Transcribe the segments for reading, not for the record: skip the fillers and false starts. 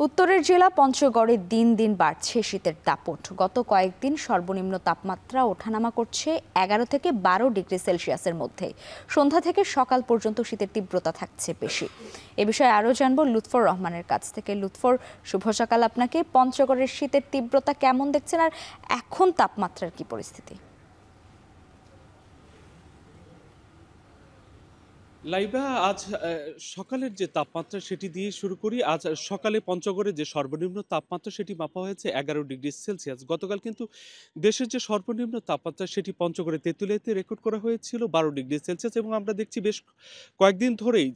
উত্তরের জেলা পঞ্চগড়ে দিন দিন বাড়ছে শীতের দাপট। গত কয়েকদিন সর্বনিম্ন তাপমাত্রা ওঠানামা করছে 11 থেকে 12 ডিগ্রি সেলসিয়াসের মধ্যে। সন্ধ্যা থেকে সকাল পর্যন্ত শীতের তীব্রতা থাকছে বেশি। এ বিষয়ে আরও জানবো লুৎফর রহমানের কাছ থেকে। লুৎফর, শুভ সকাল আপনাকে। পঞ্চগড়ের শীতের তীব্রতা কেমন দেখছেন, আর এখন তাপমাত্রার কি পরিস্থিতি? লাইবা, আজ সকালের যে তাপমাত্রা সেটি দিয়ে শুরু করি। আজ সকালে পঞ্চগড়ে যে সর্বনিম্ন তাপমাত্রা সেটি মাপা হয়েছে 11 ডিগ্রি সেলসিয়াস। গতকাল কিন্তু দেশের যে সর্বনিম্ন তাপমাত্রা সেটি পঞ্চগড়ে তেঁতুলিয়াতে রেকর্ড করা হয়েছিল 12 ডিগ্রি সেলসিয়াস, এবং আমরা দেখছি বেশ কয়েকদিন ধরেই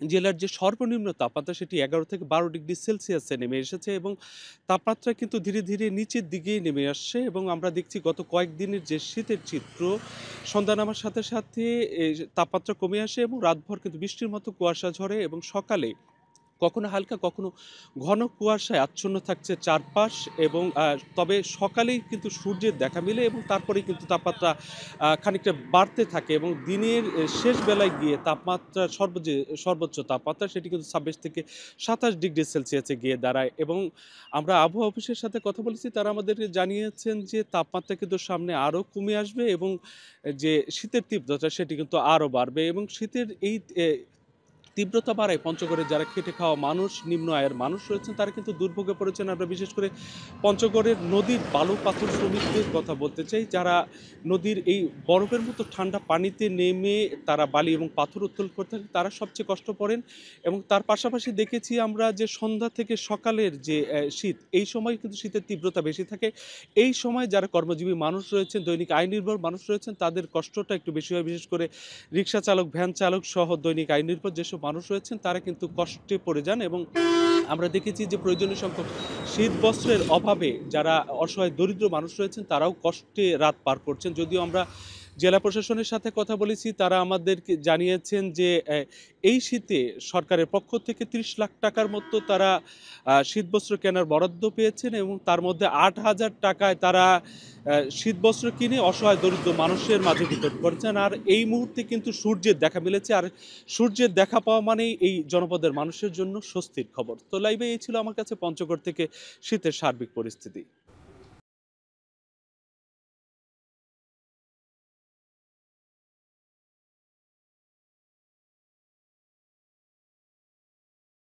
জেলার যে সর্বনিম্ন তাপমাত্রা সেটি 11 থেকে 12 ডিগ্রি সেলসিয়াসে নেমে এসেছে, এবং তাপমাত্রা কিন্তু ধীরে ধীরে নিচের দিকেই নেমে আসছে। এবং আমরা দেখছি গত কয়েকদিনের যে শীতের চিত্র, সন্ধ্যা নামার সাথে সাথে তাপমাত্রা কমে আসে এবং রাতভর কিন্তু বৃষ্টির মতো কুয়াশা ঝরে, এবং সকালে কখনো হালকা কখনো ঘন কুয়াশায় আচ্ছন্ন থাকছে চারপাশ। এবং তবে সকালেই কিন্তু সূর্যের দেখা মিলে, এবং তারপরেই কিন্তু তাপমাত্রা খানিকটা বাড়তে থাকে, এবং দিনের শেষ বেলায় গিয়ে তাপমাত্রা সর্বোচ্চ তাপমাত্রা সেটি কিন্তু 26 থেকে 27 ডিগ্রি সেলসিয়াসে গিয়ে দাঁড়ায়। এবং আমরা আবহাওয়া অফিসের সাথে কথা বলেছি, তারা আমাদেরকে জানিয়েছেন যে তাপমাত্রা কিন্তু সামনে আরও কমে আসবে, এবং যে শীতের তীব্রতা সেটি কিন্তু আরও বাড়বে। এবং শীতের এই তীব্রতা বাড়ায় পঞ্চগড়ে যারা খেটে খাওয়া মানুষ, নিম্ন আয়ের মানুষ রয়েছেন, তারা কিন্তু দুর্ভোগে পড়েছেন। আমরা বিশেষ করে পঞ্চগড়ের নদীর বালু পাথর শ্রমিকদের কথা বলতে চাই, যারা নদীর এই বরফের মতো ঠান্ডা পানিতে নেমে তারা বালি এবং পাথর উত্তোলন করতে থাকেন, তারা সবচেয়ে কষ্ট পড়েন। এবং তার পাশাপাশি দেখেছি আমরা যে সন্ধ্যা থেকে সকালের যে শীত, এই সময় কিন্তু শীতের তীব্রতা বেশি থাকে। এই সময় যারা কর্মজীবী মানুষ রয়েছেন, দৈনিক আয় নির্ভর মানুষ রয়েছেন, তাদের কষ্টটা একটু বেশি হয়। বিশেষ করে রিক্সা চালক, ভ্যান চালক সহ দৈনিক আয় নির্ভর যেসব মানুষ রয়েছেন, তারা কিন্তু কষ্টে পড়ে যান। এবং আমরা দেখেছি যে প্রয়োজনীয় সংখ্যক শীত বস্ত্রের অভাবে যারা অসহায় দরিদ্র মানুষ রয়েছেন, তারাও কষ্টে রাত পার করছেন। যদিও আমরা জেলা প্রশাসনের সাথে কথা বলেছি, তারা আমাদেরকে জানিয়েছেন যে এই শীতে সরকারের পক্ষ থেকে 30 লাখ টাকার মতো তারা শীতবস্ত্র কেনার বরাদ্দ পেয়েছেন, এবং তার মধ্যে 8,000 টাকায় তারা শীতবস্ত্র কিনে অসহায় দরিদ্র মানুষের মাঝে বিতরণ করেছেন। আর এই মুহূর্তে কিন্তু সূর্যের দেখা মিলেছে, আর সূর্যের দেখা পাওয়া মানেই এই জনপদের মানুষের জন্য স্বস্তির খবর। তো লাইভে এই ছিল আমার কাছে পঞ্চগড় থেকে শীতের সার্বিক পরিস্থিতি।